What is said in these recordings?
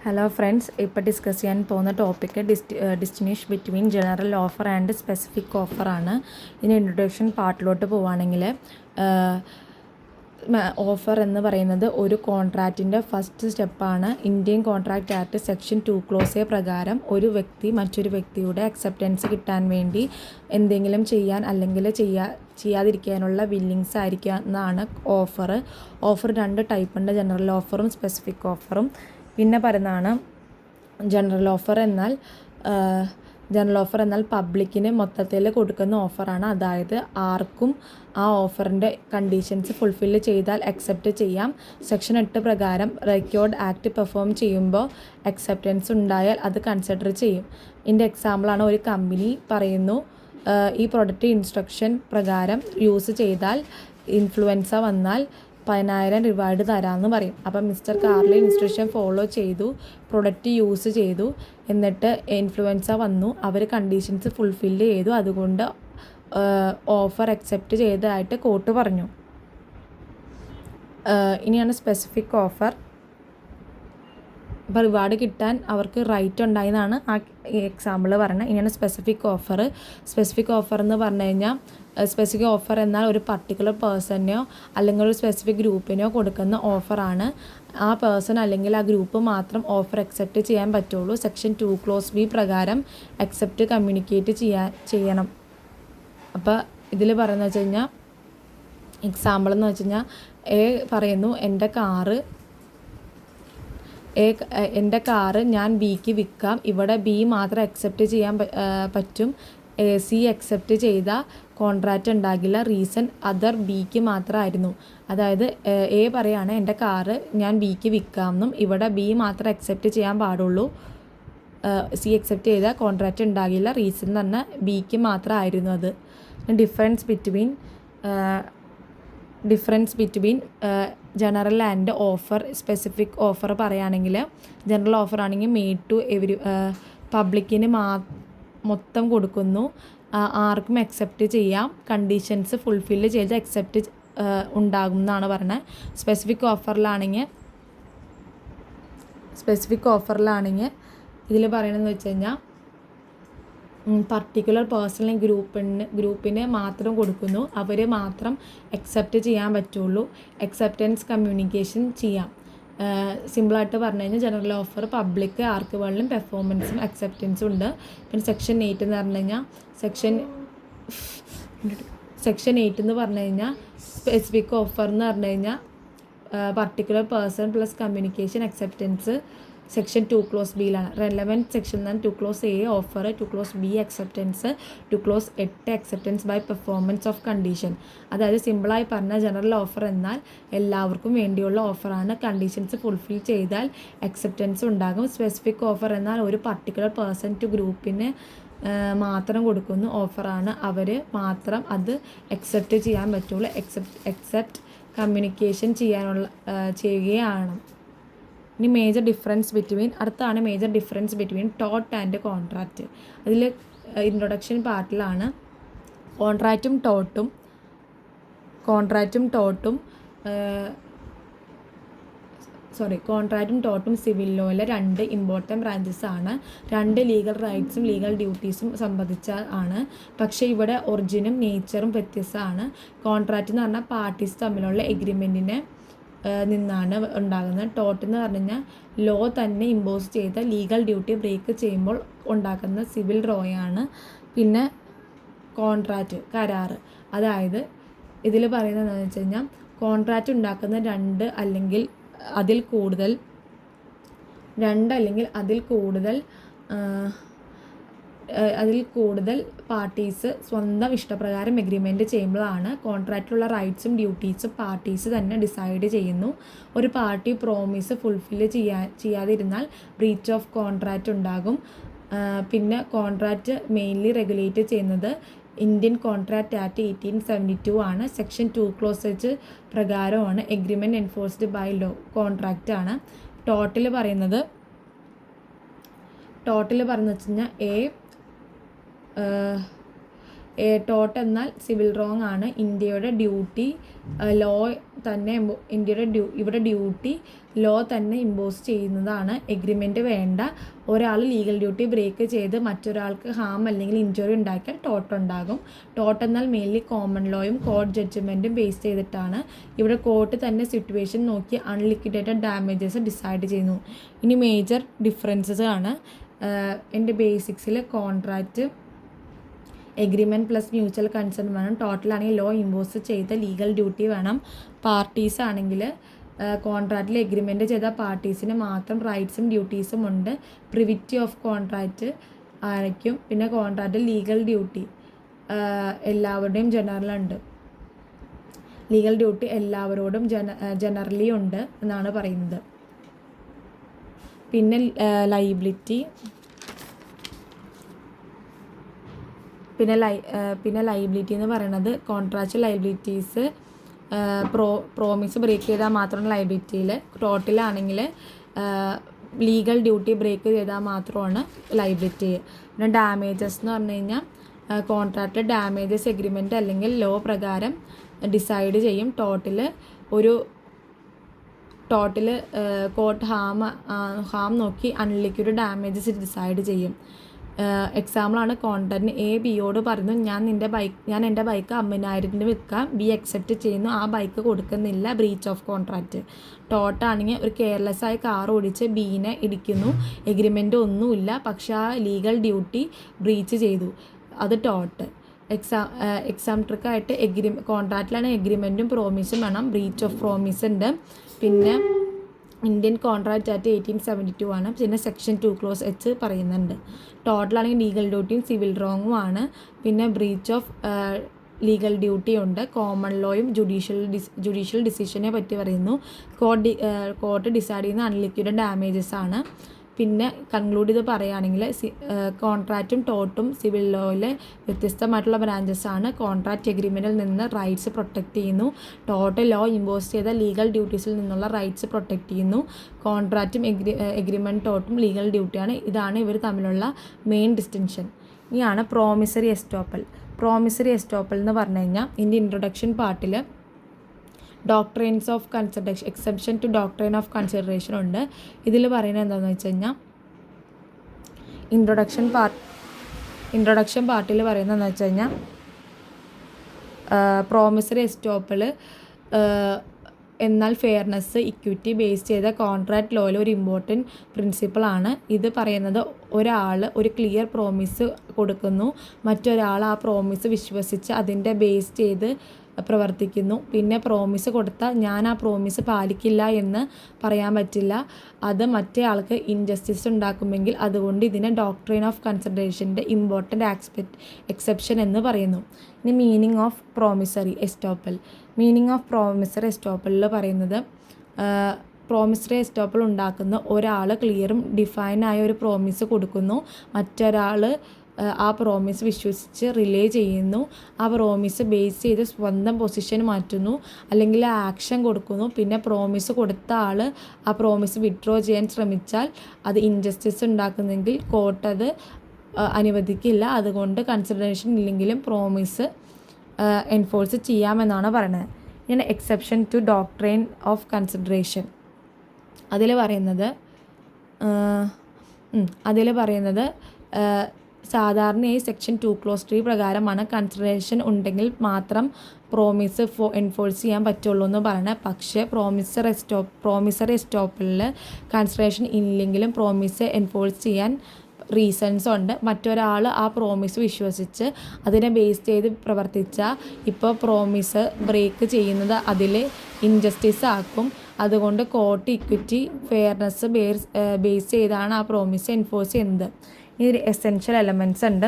Hello friends, ഇപ്പോൾ discuss ചെയ്യാൻ പോകുന്ന topic distinguish between general offer and specific ഓഫറാണ്. ഇതിന് ഇൻട്രൊഡക്ഷൻ പാർട്ടിലോട്ട് പോവുകയാണെങ്കിൽ ഓഫർ എന്ന് പറയുന്നത് ഒരു കോൺട്രാക്റ്റിൻ്റെ ഫസ്റ്റ് സ്റ്റെപ്പാണ്. Indian contract act section 2 clause പ്രകാരം ഒരു വ്യക്തി മറ്റൊരു വ്യക്തിയുടെ അക്സെപ്റ്റൻസ് കിട്ടാൻ വേണ്ടി എന്തെങ്കിലും ചെയ്യാൻ അല്ലെങ്കിൽ ചെയ്യാതിരിക്കാനുള്ള വില്ലിങ്സ് ആയിരിക്കുക എന്നാണ് ഓഫർ. ഓഫർ രണ്ട് ടൈപ്പ് ഉണ്ട്, ജനറൽ ഓഫറും സ്പെസിഫിക് ഓഫറും. പിന്നെ പറയുന്നതാണ് ജനറൽ ഓഫർ എന്നാൽ പബ്ലിക്കിന് മൊത്തത്തിൽ കൊടുക്കുന്ന ഓഫറാണ്. അതായത് ആർക്കും ആ ഓഫറിൻ്റെ കണ്ടീഷൻസ് ഫുൾഫില്ല് ചെയ്താൽ അക്സെപ്റ്റ് ചെയ്യാം. സെക്ഷൻ 8 പ്രകാരം റെക്കോർഡ് ആക്ട് പെർഫോം ചെയ്യുമ്പോൾ അക്സെപ്റ്റൻസ് ഉണ്ടായാൽ അത് കൺസിഡർ ചെയ്യും. ഇതിൻ്റെ എക്സാമ്പിളാണ്, ഒരു കമ്പനി പറയുന്നു ഈ പ്രൊഡക്റ്റ് ഇൻസ്ട്രക്ഷൻ പ്രകാരം യൂസ് ചെയ്താൽ ഇൻഫ്ലുവൻസ വന്നാൽ 10,000 റിവാർഡ് തരാമെന്ന് പറയും. അപ്പം മിസ്റ്റർ കാർലി ഇൻസ്ട്രക്ഷൻ ഫോളോ ചെയ്തു, പ്രൊഡക്റ്റ് യൂസ് ചെയ്തു, എന്നിട്ട് ഇൻഫ്ലുവൻസ വന്നു, അവർ കണ്ടീഷൻസ് ഫുൾഫില്ല് ചെയ്തു, അതുകൊണ്ട് ഓഫർ അക്സെപ്റ്റ് ചെയ്തതായിട്ട് കോർട്ട് പറഞ്ഞു. ഇനിയാണ് സ്പെസിഫിക് ഓഫർ. അപ്പോൾ റിവാർഡ് കിട്ടാൻ അവർക്ക് റൈറ്റ് ഉണ്ടായെന്നാണ് ആ എക്സാമ്പിൾ പറയുന്നത്. ഇനിയാണ് സ്പെസിഫിക് ഓഫർ. സ്പെസിഫിക് ഓഫർ എന്ന് പറഞ്ഞു കഴിഞ്ഞാൽ സ്പെസിഫിക് ഓഫർ എന്നാൽ ഒരു പർട്ടിക്കുലർ പേഴ്സണിനോ അല്ലെങ്കിൽ ഒരു സ്പെസിഫിക് ഗ്രൂപ്പിനോ കൊടുക്കുന്ന ഓഫറാണ്. ആ പേഴ്സൺ അല്ലെങ്കിൽ ആ ഗ്രൂപ്പ് മാത്രം ഓഫർ അക്സെപ്റ്റ് ചെയ്യാൻ പറ്റുള്ളൂ. സെക്ഷൻ 2 ക്ലോസ് ബി പ്രകാരം അക്സെപ്റ്റ് കമ്മ്യൂണിക്കേറ്റ് ചെയ്യണം. അപ്പോൾ ഇതിൽ പറയുന്നത് വെച്ച് കഴിഞ്ഞാൽ എക്സാമ്പിൾ എന്ന് വെച്ച് കഴിഞ്ഞാൽ എ പറയുന്നു എൻ്റെ കാറ് ഞാൻ ബിക്ക് വിൽക്കാം, ഇവിടെ ബി മാത്രം അക്സെപ്റ്റ് ചെയ്യാൻ പറ്റും, സി അക്സെപ്റ്റ് ചെയ്ത കോൺട്രാക്റ്റ് ഉണ്ടാകില്ല, റീസൺ അതർ ബിക്ക് മാത്രമായിരുന്നു. അതായത് എ പറയാണ് എൻ്റെ കാറ് ഞാൻ ബിക്ക് വിൽക്കാമെന്നും ഇവിടെ ബി മാത്രം അക്സെപ്റ്റ് ചെയ്യാൻ പാടുള്ളൂ, സി അക്സെപ്റ്റ് ചെയ്ത കോൺട്രാക്റ്റ് ഉണ്ടാകില്ല, റീസൺ തന്നെ ബിക്ക് മാത്രമായിരുന്നു. അത് difference between general and offer. Specific offer പറയുകയാണെങ്കിൽ ജനറൽ ഓഫർ ആണെങ്കിൽ മെയ്ഡ് ടു പബ്ലിക്കിന് മൊത്തം കൊടുക്കുന്നു, ആർക്കും അക്സെപ്റ്റ് ചെയ്യാം, കണ്ടീഷൻസ് ഫുൾഫില്ല് ചെയ്ത് അക്സെപ്റ്റ് ഉണ്ടാകും എന്നാണ് പറയുന്നത്. സ്പെസിഫിക് ഓഫറിലാണെങ്കിൽ ഇതിൽ പറയണമെന്ന് വെച്ച് കഴിഞ്ഞാൽ പർട്ടിക്കുലർ പേഴ്സണൽ ഗ്രൂപ്പിന് മാത്രം കൊടുക്കുന്നു, അവർ മാത്രം അക്സെപ്റ്റ് ചെയ്യാൻ പറ്റുള്ളൂ, അക്സെപ്റ്റൻസ് കമ്മ്യൂണിക്കേഷൻ ചെയ്യാം. സിമ്പിളായിട്ട് പറഞ്ഞു കഴിഞ്ഞാൽ ജനറൽ ഓഫർ പബ്ലിക് ആർക്ക് വേണമെങ്കിലും പെർഫോമൻസും അക്സെപ്റ്റൻസും ഉണ്ട്. പിന്നെ സെക്ഷൻ 8 എന്ന് പറഞ്ഞു കഴിഞ്ഞാൽ സെക്ഷൻ 8 എന്ന് പറഞ്ഞു കഴിഞ്ഞാൽ സ്പെസിഫിക് ഓഫർ എന്ന് പറഞ്ഞു കഴിഞ്ഞാൽ particular person plus communication acceptance section 2 clause ബിയിലാണ്. റെലവൻറ്റ് സെക്ഷൻ എന്നാൽ 2 clause A offer, 2 clause B acceptance, 2 clause 8 acceptance by performance of condition. അതായത് സിമ്പിളായി പറഞ്ഞാൽ ജനറൽ ഓഫർ എന്നാൽ എല്ലാവർക്കും വേണ്ടിയുള്ള ഓഫറാണ്, കണ്ടീഷൻസ് ഫുൾഫിൽ ചെയ്താൽ അക്സെപ്റ്റൻസ് ഉണ്ടാകും. സ്പെസിഫിക് ഓഫർ എന്നാൽ ഒരു പർട്ടിക്കുലർ പേഴ്സൺ ടു ഗ്രൂപ്പിന് മാത്രം കൊടുക്കുന്ന ഓഫറാണ്, അവർ മാത്രം അത് അക്സെപ്റ്റ് ചെയ്യാൻ പറ്റുള്ളൂ, അക്സെപ്റ്റ് കമ്മ്യൂണിക്കേഷൻ ചെയ്യുകയാണ്. ഇനി major difference between taught and contract. അതിൽ ഇൻട്രൊഡക്ഷൻ പാർട്ടിലാണ് കോൺട്രാക്റ്റും ടോട്ടും സിവിൽ ലോയിലെ രണ്ട് ഇമ്പോർട്ടൻറ്റ് ബ്രാഞ്ചസ് ആണ്. രണ്ട് ലീഗൽ റൈറ്റ്സും ലീഗൽ ഡ്യൂട്ടീസും സംബന്ധിച്ച ആണ്. പക്ഷേ ഇവിടെ ഒറിജിനും നേച്ചറും വ്യത്യസ്തമാണ്. കോൺട്രാക്റ്റ് എന്ന് പറഞ്ഞാൽ പാർട്ടീസ് തമ്മിലുള്ള എഗ്രിമെൻറ്റിനെ നിന്നാണ് ഉണ്ടാകുന്നത്. ടോട്ട് എന്ന് പറഞ്ഞു കഴിഞ്ഞാൽ ലോ തന്നെ ഇമ്പോസ് ചെയ്ത ലീഗൽ ഡ്യൂട്ടി ബ്രേക്ക് ചെയ്യുമ്പോൾ ഉണ്ടാക്കുന്ന സിവിൽ റോയാണ്. പിന്നെ കോൺട്രാക്റ്റ് കരാറ്, അതായത് ഇതിൽ പറയുന്നത് എന്താണെന്ന് വെച്ച് കഴിഞ്ഞാൽ കോൺട്രാക്റ്റ് ഉണ്ടാക്കുന്ന രണ്ട് അല്ലെങ്കിൽ അതിൽ കൂടുതൽ പാർട്ടീസ് സ്വന്തം ഇഷ്ടപ്രകാരം എഗ്രിമെൻറ്റ് ചെയ്യുമ്പോഴാണ് കോൺട്രാക്റ്റിലുള്ള റൈറ്റ്സും ഡ്യൂട്ടീസും പാർട്ടീസ് തന്നെ ഡിസൈഡ് ചെയ്യുന്നു. ഒരു പാർട്ടി പ്രോമിസ് ഫുൾഫില്ല് ചെയ്യാതിരുന്നാൽ ബ്രീച്ച് ഓഫ് കോൺട്രാക്റ്റ് ഉണ്ടാകും. പിന്നെ കോൺട്രാക്റ്റ് മെയിൻലി റെഗുലേറ്റ് ചെയ്യുന്നത് ഇന്ത്യൻ കോൺട്രാക്റ്റ് ആക്ട് 1872 ആണ്. സെക്ഷൻ 2 ക്ലോസേജ് പ്രകാരമാണ് agreement enforced by law. Contract ആണ്. ടോട്ടിൽ പറയുന്നത് വെച്ച് കഴിഞ്ഞാൽ ടോട്ട് എന്നാൽ സിവിൽ റോങ് ആണ്. ഇന്ത്യയുടെ ഡ്യൂട്ടി ലോ തന്നെ ഇവിടെ ഡ്യൂട്ടി ലോ തന്നെ ഇമ്പോസ് ചെയ്യുന്നതാണ്. എഗ്രിമെൻറ്റ് വേണ്ട. ഒരാൾ ലീഗൽ ഡ്യൂട്ടി ബ്രേക്ക് ചെയ്ത് മറ്റൊരാൾക്ക് ഹാം അല്ലെങ്കിൽ ഇഞ്ചുറി ഉണ്ടാക്കിയാൽ ടോട്ട് ഉണ്ടാകും. ടോട്ട് എന്നാൽ മെയിൻലി കോമൺ ലോയും കോർട്ട് ജഡ്ജ്മെൻറ്റും ബേസ് ചെയ്തിട്ടാണ്. ഇവിടെ കോർട്ട് തന്നെ സിറ്റുവേഷൻ നോക്കി അൺലിക്വിഡേറ്റഡ് ഡാമേജസ് ഡിസൈഡ് ചെയ്യുന്നു. ഇനി മേജർ ഡിഫറൻസസ് ആണ്. എൻ്റെ ബേസിക്സിൽ contract, agreement plus mutual consent വേണം. ടോട്ടലാണെങ്കിൽ ലോ ഇമ്പോസ് ചെയ്ത ലീഗൽ ഡ്യൂട്ടി വേണം. പാർട്ടീസ് ആണെങ്കിൽ കോൺട്രാക്റ്റിൽ എഗ്രിമെൻറ്റ് ചെയ്ത പാർട്ടീസിന് മാത്രം റൈറ്റ്സും ഡ്യൂട്ടീസും ഉണ്ട്. പ്രിവിറ്റി ഓഫ് കോൺട്രാക്റ്റ് ആയിരിക്കും. പിന്നെ കോൺട്രാക്റ്റിൽ ലീഗൽ ഡ്യൂട്ടി എല്ലാവരുടെയും ജനറലുണ്ട്. ലീഗൽ ഡ്യൂട്ടി എല്ലാവരോടും ജനറലി ഉണ്ട് എന്നാണ് പറയുന്നത്. പിന്നെ ലയബിലിറ്റി, പിന്നെ ലയബിലിറ്റി എന്ന് പറയുന്നത് കോൺട്രാക്ച്വൽ ലയബിലിറ്റീസ് പ്രോമിസ് ബ്രേക്ക് ചെയ്താൽ മാത്രമാണ് ലയബിലിറ്റിയിൽ. ടോട്ടലാണെങ്കിൽ ലീഗൽ ഡ്യൂട്ടി ബ്രേക്ക് ചെയ്താൽ മാത്രമാണ് ലയബിലിറ്റി. പിന്നെ ഡാമേജസ് എന്ന് പറഞ്ഞു കഴിഞ്ഞാൽ കോൺട്രാക്റ്റ് ഡാമേജസ് എഗ്രിമെൻറ്റ് അല്ലെങ്കിൽ ലോ പ്രകാരം ഡിസൈഡ് ചെയ്യും. ടോട്ടൽ കോർട്ട് ഹാം നോക്കി അൺലിക്വിഡ് ഡാമേജസ് ഡിസൈഡ് ചെയ്യും. എക്സാമ്പിളാണ് കോൺട്രാക്റ്റിന് എ ബിയോട് പറയുന്നു, ഞാൻ എൻ്റെ ബൈക്ക് 50,000 വിൽക്കാം. ബി അക്സെപ്റ്റ് ചെയ്യുന്നു, ആ ബൈക്ക് കൊടുക്കുന്നില്ല. Breach of contract. ടോട്ടാണെങ്കിൽ ഒരു കെയർലെസ് ആയി കാർ ഓടിച്ച് ബീനെ ഇടിക്കുന്നു. എഗ്രിമെൻ്റ് ഒന്നുമില്ല, പക്ഷേ ആ ലീഗൽ ഡ്യൂട്ടി ബ്രീച്ച് ചെയ്തു. അത് ടോട്ട്. എക്സാം ട്രിക്കായിട്ട് കോൺട്രാക്റ്റിലാണ് എഗ്രിമെൻറ്റും പ്രോമിസും വേണം. ബ്രീച്ച് ഓഫ് പ്രോമിസ് ഉണ്ട്. പിന്നെ ഇന്ത്യൻ കോൺട്രാക്റ്റ് ആക്ട് 1872 ആണ്. പിന്നെ സെക്ഷൻ 2 ക്ലോസ് H പറയുന്നുണ്ട്. ടോട്ടലാണെങ്കിൽ ലീഗൽ ഡ്യൂട്ടിയും സിവിൽ റോങ്ങും ആണ്. പിന്നെ ബ്രീച്ച് ഓഫ് ലീഗൽ ഡ്യൂട്ടി ഉണ്ട്. കോമൺ ലോയും ജുഡീഷ്യൽ ഡിസിഷനെ പറ്റി പറയുന്നു. കോർട്ട് ഡിസൈഡ് ചെയ്യുന്ന അൺലിക്വിഡ് ഡാമേജസ് ആണ്. പിന്നെ കൺക്ലൂഡ് ചെയ്ത് പറയുകയാണെങ്കിൽ കോൺട്രാക്റ്റും ടോട്ടും സിവിൽ ലോയിലെ വ്യത്യസ്തമായിട്ടുള്ള ബ്രാഞ്ചസ് ആണ്. കോൺട്രാക്റ്റ് എഗ്രിമെൻറ്റിൽ നിന്ന് റൈറ്റ്സ് പ്രൊട്ടക്റ്റ് ചെയ്യുന്നു. ടോട്ട് ലോ ഇമ്പോസ് ചെയ്ത ലീഗൽ ഡ്യൂട്ടീസിൽ നിന്നുള്ള റൈറ്റ്സ് പ്രൊട്ടക്റ്റ് ചെയ്യുന്നു. കോൺട്രാക്റ്റും എഗ്രിമെൻറ്റ് ടോട്ടും ലീഗൽ ഡ്യൂട്ടിയാണ്. ഇതാണ് ഇവർ തമ്മിലുള്ള മെയിൻ ഡിസ്റ്റിങ്ഷൻ. ഇനിയാണ് പ്രോമിസറി എസ്റ്റോപ്പൽ. പ്രോമിസറി എസ്റ്റോപ്പൽ എന്ന് പറഞ്ഞു കഴിഞ്ഞാൽ ഇതിൻ്റെ ഇൻട്രൊഡക്ഷൻ പാർട്ടിൽ doctrines of consideration, exception to doctrine of consideration ഉണ്ട്. ഇതിൽ പറയുന്നത് എന്താണെന്ന് വെച്ച് കഴിഞ്ഞാൽ ഇൻട്രൊഡക്ഷൻ പാർട്ടിൽ പറയുന്നത് എന്താണെന്ന് വെച്ച് കഴിഞ്ഞാൽ പ്രോമിസറി എസ്റ്റോപ്പൽ എന്നാൽ ഫെയർനെസ്, ഇക്വിറ്റി ബേസ് ചെയ്ത കോൺട്രാക്റ്റ് ലോയിൽ ഒരു ഇമ്പോർട്ടൻറ്റ് പ്രിൻസിപ്പിളാണ്. ഇത് പറയുന്നത് ഒരാൾ ഒരു ക്ലിയർ പ്രോമിസ് കൊടുക്കുന്നു, മറ്റൊരാൾ ആ പ്രോമിസ് വിശ്വസിച്ച് അതിൻ്റെ ബേസ് ചെയ്ത് പ്രവർത്തിക്കുന്നു. പിന്നെ പ്രോമിസ് കൊടുത്താൽ ഞാൻ ആ പ്രോമിസ് പാലിക്കില്ല എന്ന് പറയാൻ പറ്റില്ല. അത് മറ്റേ ആൾക്ക് ഇൻജസ്റ്റിസ് ഉണ്ടാക്കുമെങ്കിൽ അതുകൊണ്ട് ഇതിനെ ഡോക്ട്രൈൻ ഓഫ് കൺസിഡറേഷൻ്റെ ഇമ്പോർട്ടൻ്റ് എക്സെപ്ഷൻ എന്ന് പറയുന്നു. ഇനി meaning of promissory estoppel. Meaning of promissory എസ്റ്റോപ്പലിൽ പറയുന്നത് പ്രോമിസറി എസ്റ്റോപ്പൽ ഉണ്ടാക്കുന്ന ഒരാൾ ക്ലിയറും ഡിഫൈനായ ഒരു പ്രോമിസ് കൊടുക്കുന്നു, മറ്റൊരാൾ ആ പ്രോമിസ് വിശ്വസിച്ച് റിലേ ചെയ്യുന്നു. ആ പ്രോമിസ് ബേസ് ചെയ്ത് സ്വന്തം പൊസിഷൻ മാറ്റുന്നു അല്ലെങ്കിൽ ആക്ഷൻ കൊടുക്കുന്നു. പിന്നെ പ്രോമിസ് കൊടുത്ത ആൾ ആ പ്രോമിസ് വിഡ്രോ ചെയ്യാൻ ശ്രമിച്ചാൽ അത് ഇൻജസ്റ്റിസ് ഉണ്ടാക്കുന്നെങ്കിൽ കോർട്ട് അത് അനുവദിക്കില്ല. അതുകൊണ്ട് കൺസിഡറേഷൻ ഇല്ലെങ്കിലും പ്രോമിസ് എൻഫോഴ്സ് ചെയ്യാമെന്നാണ് പറയുന്നത്. ഇങ്ങനെ exception to doctrine of consideration അതിൽ പറയുന്നത് സാധാരണയായി സെക്ഷൻ 2 ക്ലോസ് 3 പ്രകാരമാണ് കൺസിഡറേഷൻ ഉണ്ടെങ്കിൽ മാത്രം പ്രോമിസ് എൻഫോഴ്സ് ചെയ്യാൻ പറ്റുള്ളൂ എന്ന് പറയുന്നത്. പക്ഷേ പ്രോമിസറി എസ്റ്റോപ്പലിൽ കൺസിഡറേഷൻ ഇല്ലെങ്കിലും പ്രോമിസ് എൻഫോഴ്സ് ചെയ്യാൻ റീസൺസ് ഉണ്ട്. മറ്റൊരാൾ ആ പ്രോമിസ് വിശ്വസിച്ച് അതിനെ ബേസ് ചെയ്ത് പ്രവർത്തിച്ചാൽ ഇപ്പോൾ പ്രോമിസ് ബ്രേക്ക് ചെയ്യുന്നത് അതിൽ ഇൻജസ്റ്റിസ് ആക്കും. അതുകൊണ്ട് കോർട്ട് ഇക്വിറ്റി ഫെയർനെസ് ബേസ് ചെയ്താണ് ആ പ്രോമിസ് എൻഫോഴ്സ് ചെയ്യുന്നത്. ഇതിൽ എസെൻഷ്യൽ എലമെൻറ്റ്സ് ഉണ്ട്.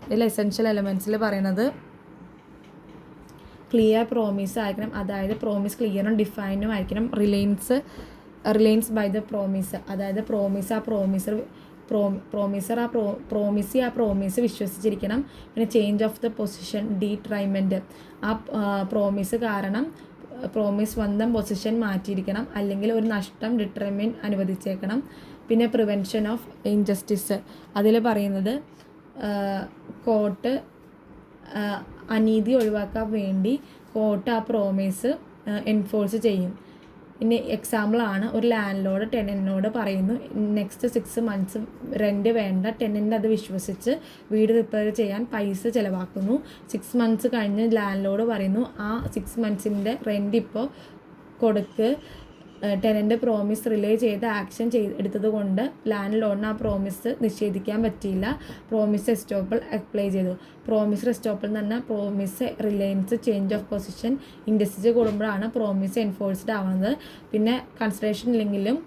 ഇതിൽ എസെൻഷ്യൽ എലമെൻറ്റ്സിൽ പറയുന്നത് ക്ലിയർ പ്രോമിസ് ആയിരിക്കണം. അതായത് പ്രോമിസ് ക്ലിയറും ഡിഫൈനും ആയിരിക്കണം. റിലയൻസ് ബൈ ദ പ്രോമിസ്, അതായത് പ്രോമിസ് വിശ്വസിച്ചിരിക്കണം. പിന്നെ ചേഞ്ച് ഓഫ് ദ പൊസിഷൻ, ഡീട്രൈമെൻറ്റ്, ആ പ്രോമിസ് കാരണം പ്രോമിസ് സ്വന്തം പൊസിഷൻ മാറ്റിയിരിക്കണം, അല്ലെങ്കിൽ ഒരു നഷ്ടം ഡിട്രൈമെൻറ്റ് അനുവദിച്ചേക്കണം. പിന്നെ പ്രിവെൻഷൻ ഓഫ് ഇൻജസ്റ്റിസ് അതിൽ പറയുന്നത് കോർട്ട് അനീതി ഒഴിവാക്കാൻ വേണ്ടി കോർട്ട് ആ പ്രോമിസ് എൻഫോഴ്സ് ചെയ്യും. ഇനി എക്സാമ്പിളാണ്, ഒരു ലാൻഡ് ലോഡ് ടെനൻറ്റിനോട് പറയുന്നു നെക്സ്റ്റ് 6 months റെൻറ്റ് വേണ്ട. ടെനൻറ്റ് അത് വിശ്വസിച്ച് വീട് റിപ്പയർ ചെയ്യാൻ പൈസ ചിലവാക്കുന്നു. 6 months കഴിഞ്ഞ് ലാൻഡ് ലോഡ് പറയുന്നു ആ 6 months റെൻറ്റ് ഇപ്പോൾ കൊടുക്ക്. ടെനൻറ്റ് പ്രോമിസ് റിലേ ചെയ്ത് ആക്ഷൻ എടുത്തത് കൊണ്ട് ലാൻഡ് ലോഡിന് ആ പ്രോമിസ് നിഷേധിക്കാൻ പറ്റിയില്ല. പ്രോമിസ് എസ്റ്റോപ്പിൾ അപ്ലൈ ചെയ്തു. പ്രോമിസ് എസ്റ്റോപ്പിൾ എന്ന് പറഞ്ഞാൽ promise Reliance change of position industry കൂടുമ്പോഴാണ് പ്രോമിസ് എൻഫോഴ്സ്ഡ് ആവുന്നത്. പിന്നെ കൺസിഡറേഷൻ ഇല്ലെങ്കിലും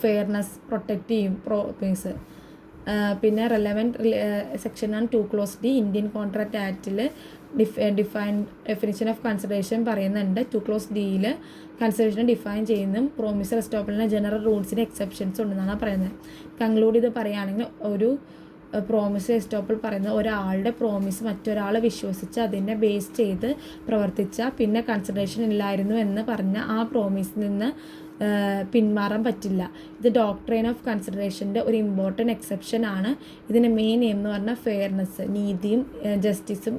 ഫെയർനെസ് പ്രൊട്ടക്റ്റ് ചെയ്യും പ്രോമിസ്. പിന്നെ റെലവൻറ്റ് സെക്ഷനാണ് 2 Clause D ഇന്ത്യൻ കോൺട്രാക്ട് ആക്റ്റിൽ ഡെഫിനിഷൻ ഓഫ് കൺസിഡറേഷൻ പറയുന്നുണ്ട്. 2 Clause Dയിൽ കൺസിഡറേഷൻ ഡിഫൈൻ ചെയ്യുന്നതും പ്രോമിസ് എസ്റ്റോപ്പിളിന് ജനറൽ റൂൾസിന് എക്സെപ്ഷൻസ് ഉണ്ടെന്നാണ് പറയുന്നത്. കൺക്ലൂഡ് ചെയ്ത് പറയുകയാണെങ്കിൽ ഒരു പ്രോമിസ് എസ്റ്റോപ്പിൾ പറയുന്നത് ഒരാളുടെ പ്രോമിസ് മറ്റൊരാൾ വിശ്വസിച്ച് അതിനെ ബേസ് ചെയ്ത് പ്രവർത്തിച്ചാൽ പിന്നെ കൺസിഡറേഷൻ ഇല്ലായിരുന്നു എന്ന് പറഞ്ഞ ആ പ്രോമിസിൽ നിന്ന് പിന്മാറാൻ പറ്റില്ല. ഇത് ഡോക്ട്രൈൻ ഓഫ് കൺസിഡറേഷൻ്റെ ഒരു ഇമ്പോർട്ടൻറ്റ് എക്സെപ്ഷൻ ആണ്. ഇതിൻ്റെ മെയിൻ എയിം എന്ന് പറഞ്ഞാൽ ഫെയർനെസ്, നീതിയും ജസ്റ്റിസും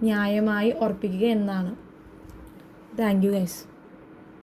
ന്യായമായി ഉറപ്പിക്കുക എന്നാണ്. Thank you guys.